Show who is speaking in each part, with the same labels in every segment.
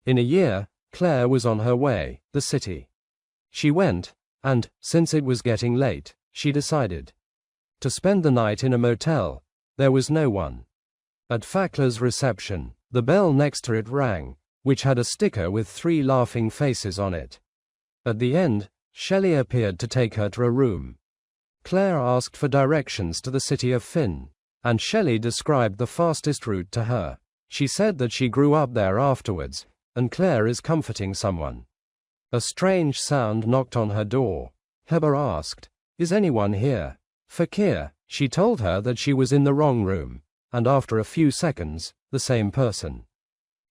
Speaker 1: In a year, Claire was on her way, the city. She went, and, since it was getting late, she decided to spend the night in a motel. There was no one at Fackler's reception. The bell next to it rang, which had a sticker with 3 laughing faces on it. At the end, Shelley appeared to take her to a room. Claire asked for directions to the city of Finn, and Shelley described the fastest route to her. She said that she grew up there afterwards, and Claire is comforting someone. A strange sound knocked on her door. Heber asked, "Is anyone here?" Fakir. She told her that she was in the wrong room, and after a few seconds, the same person.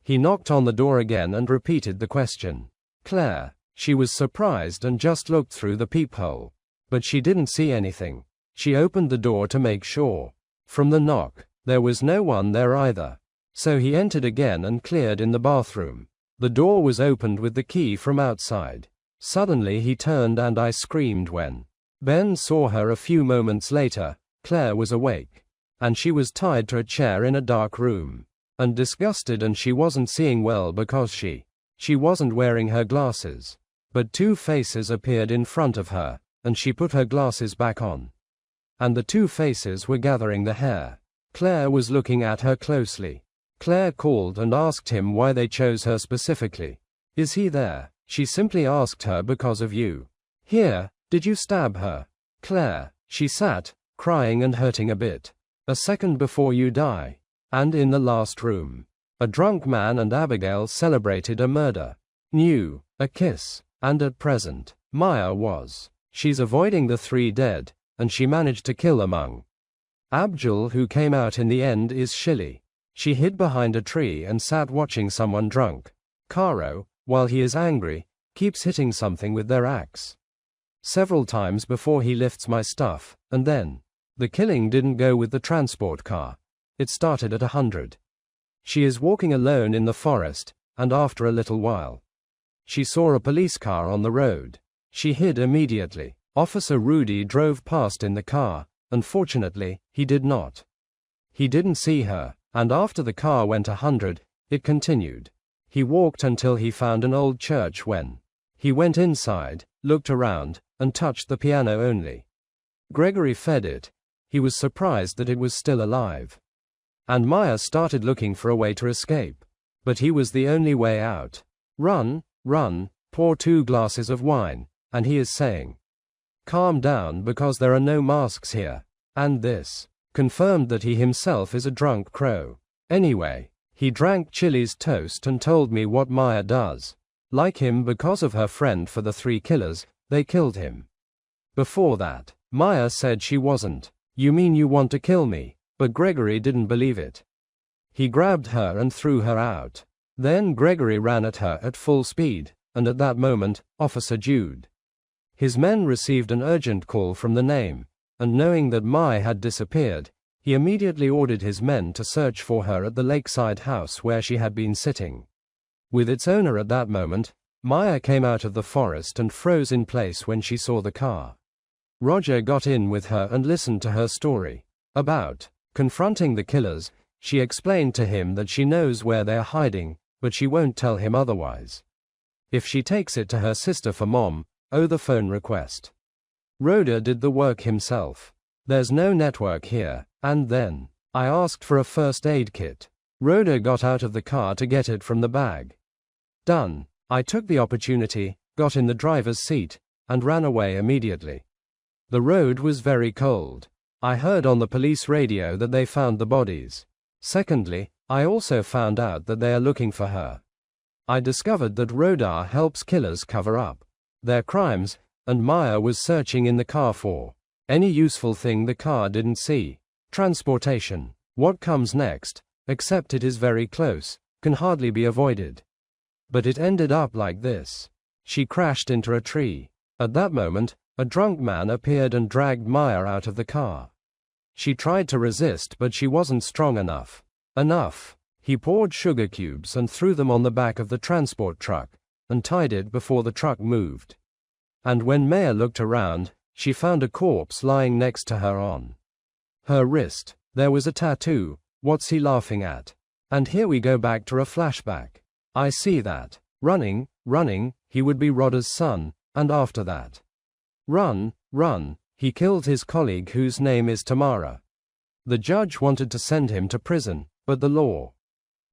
Speaker 1: He knocked on the door again and repeated the question. Claire. She was surprised and just looked through the peephole. But she didn't see anything. She opened the door to make sure. From the knock, there was no one there either. So he entered again and cleared in the bathroom. The door was opened with the key from outside. Suddenly he turned and I screamed when Ben saw her a few moments later. Claire was awake, and she was tied to a chair in a dark room, and disgusted, and she wasn't seeing well because she wasn't wearing her glasses. But 2 faces appeared in front of her, and she put her glasses back on. And the 2 faces were gathering the hair. Claire was looking at her closely. Claire called and asked him why they chose her specifically. Is he there? She simply asked her because of you. Here, did you stab her? Claire. She sat, crying and hurting a bit. A second before you die. And in the last room, a drunk man and Abigail celebrated a murder. Knew, a kiss. And at present, Maya was. She's avoiding the 3 dead, and she managed to kill among. Abdul, who came out in the end, is Shili. She hid behind a tree and sat watching someone drunk. Caro, while he is angry, keeps hitting something with their axe. Several times before he lifts my stuff, and then. The killing didn't go with the transport car. It started at 100. She is walking alone in the forest, and after a little while, she saw a police car on the road. She hid immediately. Officer Rudy drove past in the car. Unfortunately, he did not. He didn't see her, and after the car went 100, it continued. He walked until he found an old church when he went inside, looked around, and touched the piano only. Gregory fed it. He was surprised that it was still alive. And Maya started looking for a way to escape. But he was the only way out. Run, run, pour 2 glasses of wine, and he is saying, calm down because there are no masks here. And this confirmed that he himself is a drunk crow. Anyway, he drank Chili's toast and told me what Maya does. Like him because of her friend for the 3 killers, they killed him. Before that, Maya said she wasn't. You mean you want to kill me? But Gregory didn't believe it. He grabbed her and threw her out. Then Gregory ran at her at full speed, and at that moment, Officer Jude. His men received an urgent call from the name, and knowing that Mai had disappeared, he immediately ordered his men to search for her at the lakeside house where she had been sitting with its owner at that moment. Maya came out of the forest and froze in place when she saw the car. Roger got in with her and listened to her story about confronting the killers. She explained to him that she knows where they are hiding, but she won't tell him otherwise. If she takes it to her sister for mom, the phone request. Rhoda did the work himself. There's no network here, and then I asked for a first aid kit. Rhoda got out of the car to get it from the bag. Done. I took the opportunity, got in the driver's seat, and ran away immediately. The road was very cold. I heard on the police radio that they found the bodies. Secondly, I also found out that they are looking for her. I discovered that Rhoda helps killers cover up their crimes, and Maya was searching in the car for any useful thing the car didn't see. Transportation. What comes next, except it is very close, can hardly be avoided. But it ended up like this. She crashed into a tree. At that moment, a drunk man appeared and dragged Maya out of the car. She tried to resist, but she wasn't strong enough. He poured sugar cubes and threw them on the back of the transport truck, and tied it before the truck moved. And when Maya looked around, she found a corpse lying next to her on her wrist. There was a tattoo. What's he laughing at? And here we go back to a flashback. I see that. Running, he would be Rodda's son, and after that. Run, he killed his colleague whose name is Tamara. The judge wanted to send him to prison, but the law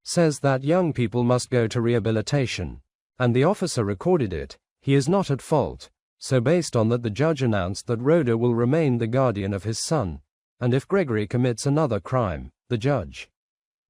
Speaker 1: says that young people must go to rehabilitation. And the officer recorded it. He is not at fault. So based on that, the judge announced that Rodda will remain the guardian of his son, and if Gregory commits another crime,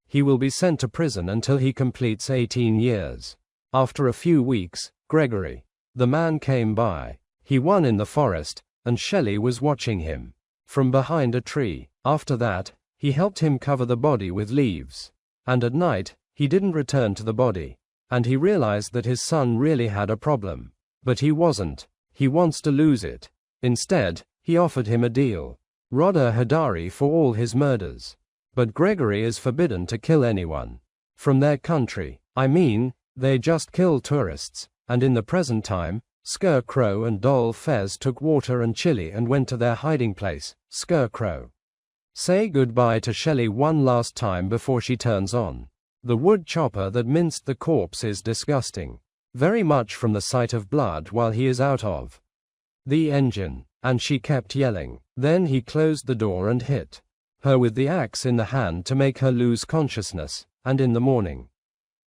Speaker 1: he will be sent to prison until he completes 18 years. After a few weeks, Gregory, the man, came by. He won in the forest, and Shelley was watching him from behind a tree. After that, he helped him cover the body with leaves. And at night, he didn't return to the body. And he realized that his son really had a problem. But he wasn't. He wants to lose it. Instead, he offered him a deal. Rodda Hadari for all his murders. But Gregory is forbidden to kill anyone from their country. I mean, they just kill tourists. And in the present time, Scarecrow and Doll Fez took water and chili and went to their hiding place. Scarecrow, say goodbye to Shelley one last time before she turns on. The wood chopper that minced the corpse is disgusting. Very much from the sight of blood while he is out of the engine. And she kept yelling. Then he closed the door and hit her with the axe in the hand to make her lose consciousness. And in the morning,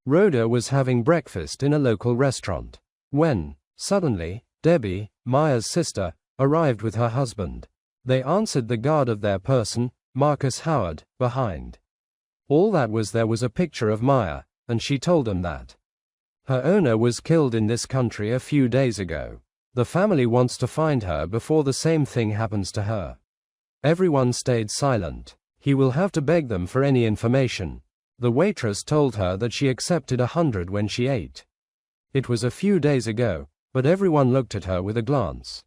Speaker 1: Rodda was having breakfast in a local restaurant when, suddenly, Debbie, Maya's sister, arrived with her husband. They answered the guard of their person, Marcus Howard, behind. All that was there was a picture of Maya, and she told them that her owner was killed in this country a few days ago. The family wants to find her before the same thing happens to her. Everyone stayed silent. He will have to beg them for any information. The waitress told her that she accepted 100 when she ate. It was a few days ago, but everyone looked at her with a glance.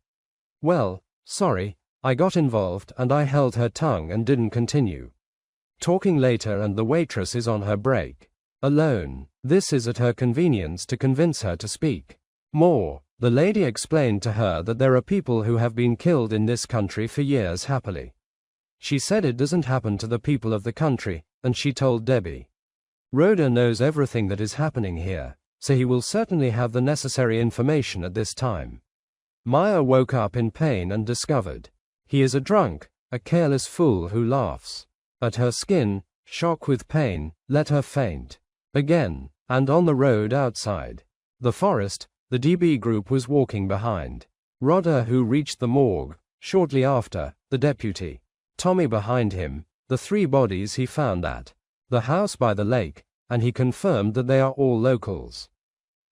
Speaker 1: Well, sorry, I got involved and I held her tongue and didn't continue talking later, and the waitress is on her break. Alone. This is at her convenience to convince her to speak more. The lady explained to her that there are people who have been killed in this country for years happily. She said it doesn't happen to the people of the country, and she told Debbie, Rodda knows everything that is happening here, so he will certainly have the necessary information at this time. Maya woke up in pain and discovered he is a drunk, a careless fool who laughs at her skin. Shock with pain let her faint again. And on the road outside the forest, the DB group was walking behind Rodda, who reached the morgue shortly after, the deputy, Tommy, behind him. The 3 bodies he found at the house by the lake, and he confirmed that they are all locals.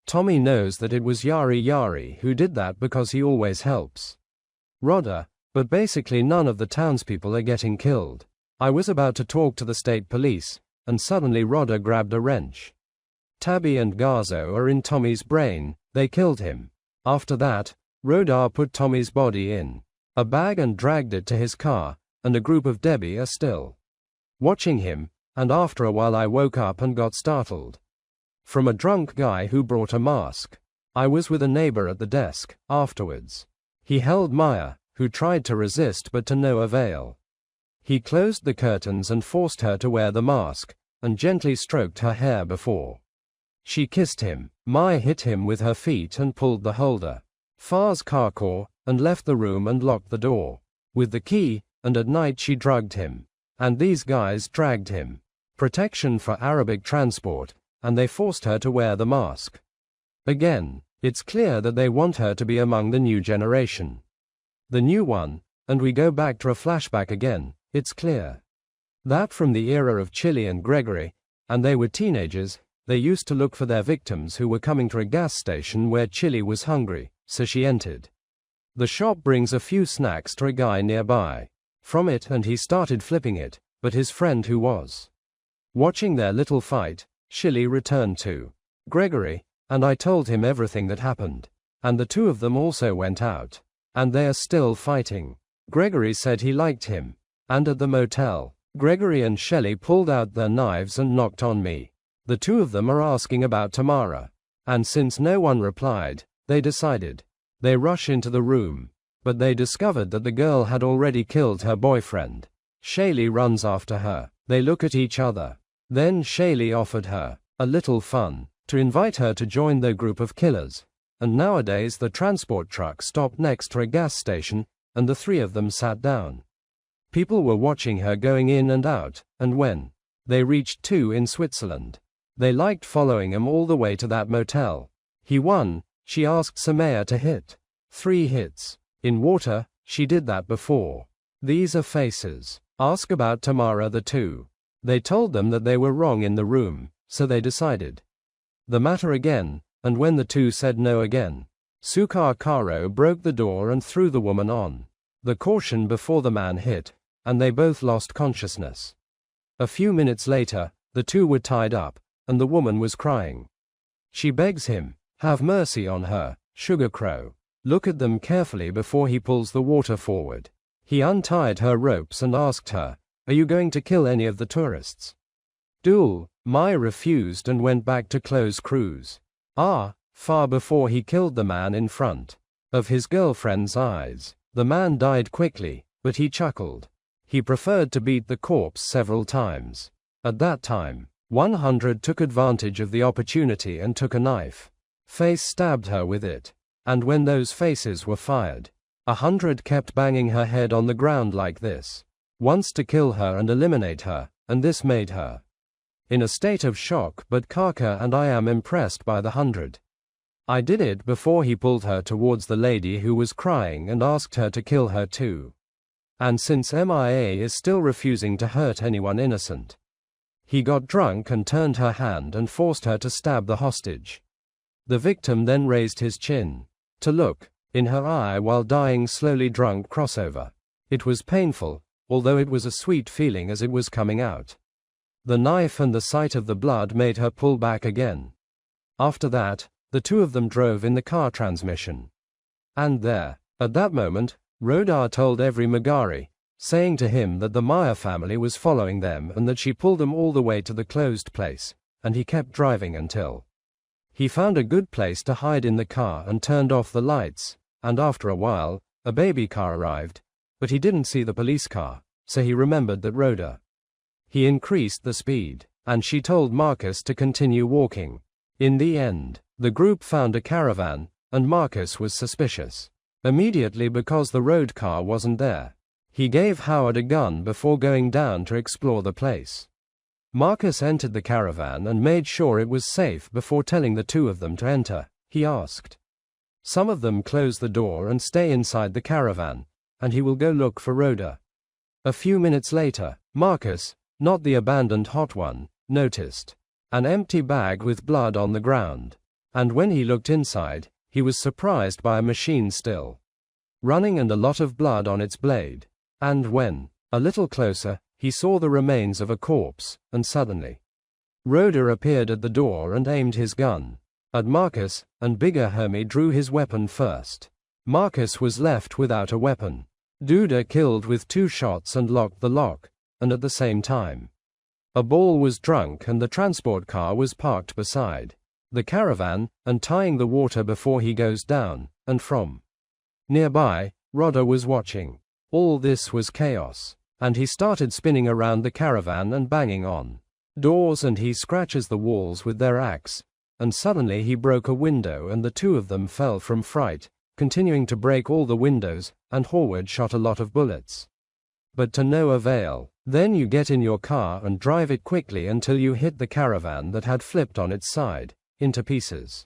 Speaker 1: Tommy knows that it was Yari who did that because he always helps Rodda, but basically none of the townspeople are getting killed. I was about to talk to the state police, and suddenly Rodda grabbed a wrench. Tabby and Garzo are in Tommy's brain. They killed him. After that, Rodda put Tommy's body in a bag and dragged it to his car, and a group of Debbie are still watching him, and after a while I woke up and got startled from a drunk guy who brought a mask. I was with a neighbor at the desk afterwards. He held Maya, who tried to resist but to no avail. He closed the curtains and forced her to wear the mask, and gently stroked her hair before she kissed him. Maya hit him with her feet and pulled the holder Far's car and left the room and locked the door with the key, and at night she drugged him. And these guys dragged him. Protection for Arabic transport, and they forced her to wear the mask. Again, it's clear that they want her to be among the new generation. The new one, and we go back to a flashback again. It's clear that from the era of Chili and Gregory, and they were teenagers, they used to look for their victims who were coming to a gas station where Chili was hungry, so she entered the shop, brings a few snacks to a guy nearby from it, and he started flipping it, but his friend who was watching their little fight, Chili, returned to Gregory, and I told him everything that happened, and the 2 of them also went out, and they are still fighting. Gregory said he liked him. And at the motel, Gregory and Shelley pulled out their knives and knocked on me. The 2 of them are asking about Tamara. And since no one replied, they decided. They rush into the room. But they discovered that the girl had already killed her boyfriend. Shaylee runs after her. They look at each other. Then Shaylee offered her a little fun. to invite her to join their group of killers, and nowadays the transport truck stopped next to a gas station, and the three of them sat down. People were watching her going in and out, and when they reached 2 in Switzerland, they liked following him all the way to that motel. He won. She asked Samaya to hit 3 hits in water. She did that before. These are faces. Ask about Tamara the 2. They told them that they were wrong in the room, so they decided the matter again, and when the 2 said no again, Sukar Karo broke the door and threw the woman on the caution before the man hit, and they both lost consciousness. A few minutes later, the 2 were tied up, and the woman was crying. She begs him, have mercy on her, Sugar Crow. Look at them carefully before he pulls the water forward. He untied her ropes and asked her, are you going to kill any of the tourists? Dul Mai refused and went back to close cruise. Far before he killed the man in front of his girlfriend's eyes. The man died quickly, but he chuckled. He preferred to beat the corpse several times. At that time, 100 took advantage of the opportunity and took a knife. Face stabbed her with it. And when those faces were fired, 100 kept banging her head on the ground like this, once to kill her and eliminate her, and this made her in a state of shock, but Kaka and I am impressed by the 100. I did it before he pulled her towards the lady who was crying and asked her to kill her too. And since MIA is still refusing to hurt anyone innocent, he got drunk and turned her hand and forced her to stab the hostage. The victim then raised his chin to look in her eye while dying slowly drunk crossover. It was painful, although it was a sweet feeling as it was coming out. The knife and the sight of the blood made her pull back again. After that, the 2 of them drove in the car transmission. And there, at that moment, Rodar told every Magari, saying to him that the Maya family was following them and that she pulled them all the way to the closed place, and he kept driving until he found a good place to hide in the car and turned off the lights, and after a while, a baby car arrived, but he didn't see the police car, so he remembered that Rodar. He increased the speed, and she told Marcus to continue walking. In the end, the group found a caravan, and Marcus was suspicious immediately because the road car wasn't there. He gave Howard a gun before going down to explore the place. Marcus entered the caravan and made sure it was safe before telling the 2 of them to enter. He asked some of them close the door and stay inside the caravan, and he will go look for Rodar. A few minutes later, Marcus, not the abandoned hot one, noticed an empty bag with blood on the ground, and when he looked inside, he was surprised by a machine still running and a lot of blood on its blade. And when a little closer, he saw the remains of a corpse, and suddenly Rodar appeared at the door and aimed his gun at Marcus, and Bigger Hermie drew his weapon first. Marcus was left without a weapon. Duda killed with 2 shots and locked the lock, and at the same time, a ball was drunk and the transport car was parked beside the caravan, and tying the water before he goes down, and from nearby, Rodar was watching. All this was chaos, and he started spinning around the caravan and banging on doors, and he scratches the walls with their axe, and suddenly he broke a window and the 2 of them fell from fright, continuing to break all the windows, and Horwood shot a lot of bullets. But to no avail. Then you get in your car and drive it quickly until you hit the caravan that had flipped on its side, into pieces.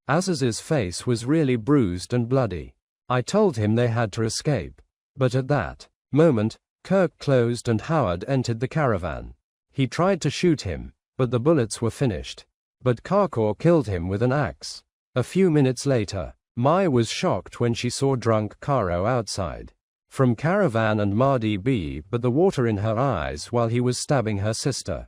Speaker 1: Azaz's face was really bruised and bloody. I told him they had to escape. But at that moment, Kirk closed and Howard entered the caravan. He tried to shoot him, but the bullets were finished. But Karkor killed him with an axe. A few minutes later, Mai was shocked when she saw drunk Karo outside from caravan and Mardi B, but the water in her eyes while he was stabbing her sister.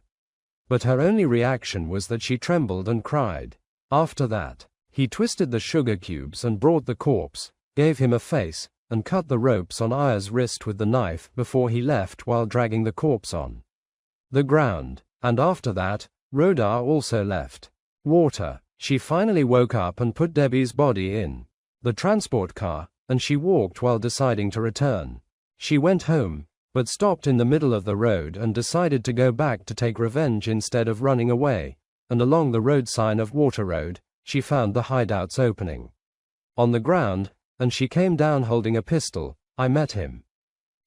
Speaker 1: But her only reaction was that she trembled and cried. After that, he twisted the sugar cubes and brought the corpse, gave him a face, and cut the ropes on Aya's wrist with the knife before he left while dragging the corpse on the ground. And after that, Rodar also left. Water. She finally woke up and put Debbie's body in the transport car, and she walked while deciding to return. She went home, but stopped in the middle of the road and decided to go back to take revenge instead of running away, and along the road sign of Water Road, she found the hideout's opening. On the ground, and she came down holding a pistol. I met him.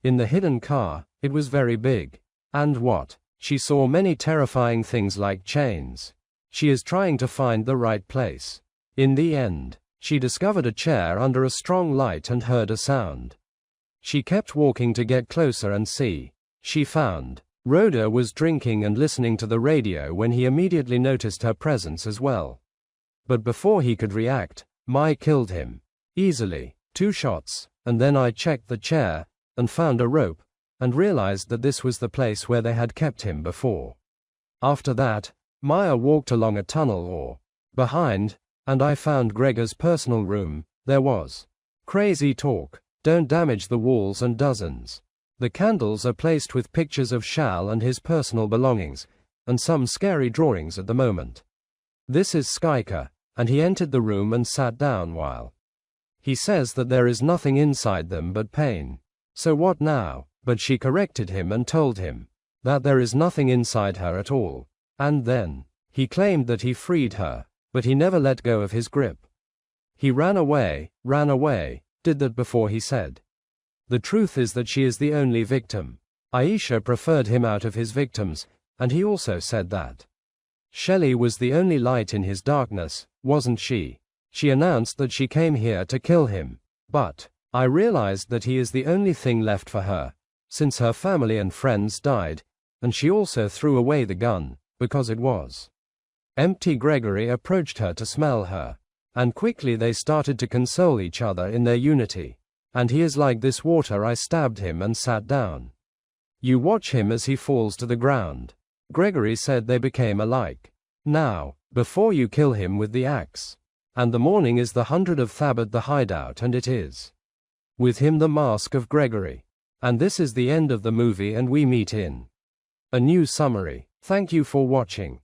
Speaker 1: In the hidden car, it was very big. And what? She saw many terrifying things like chains. She is trying to find the right place. In the end, she discovered a chair under a strong light and heard a sound. She kept walking to get closer and see. She found Rhoda was drinking and listening to the radio when he immediately noticed her presence as well. But before he could react, Mai killed him. Easily. 2 shots, and then I checked the chair, and found a rope, and realized that this was the place where they had kept him before. After that, Maya walked along a tunnel or behind, and I found Gregor's personal room. There was crazy talk. Don't damage the walls and dozens. The candles are placed with pictures of Shal and his personal belongings, and some scary drawings at the moment. This is Skyker, and he entered the room and sat down while he says that there is nothing inside them but pain. So what now? But she corrected him and told him that there is nothing inside her at all. And then he claimed that he freed her, but he never let go of his grip. He ran away, did that before he said. The truth is that she is the only victim. Aisha preferred him out of his victims, and he also said that Shelley was the only light in his darkness, wasn't she? She announced that she came here to kill him. But I realized that he is the only thing left for her, since her family and friends died, and she also threw away the gun, because it was empty. Gregory approached her to smell her, and quickly they started to console each other in their unity. And he is like this water. I stabbed him and sat down. You watch him as he falls to the ground. Gregory said they became alike. Now, before you kill him with the axe. And the morning is the 100 of Thabit the hideout, and it is with him the mask of Gregory. And this is the end of the movie, and we meet in a new summary. Thank you for watching.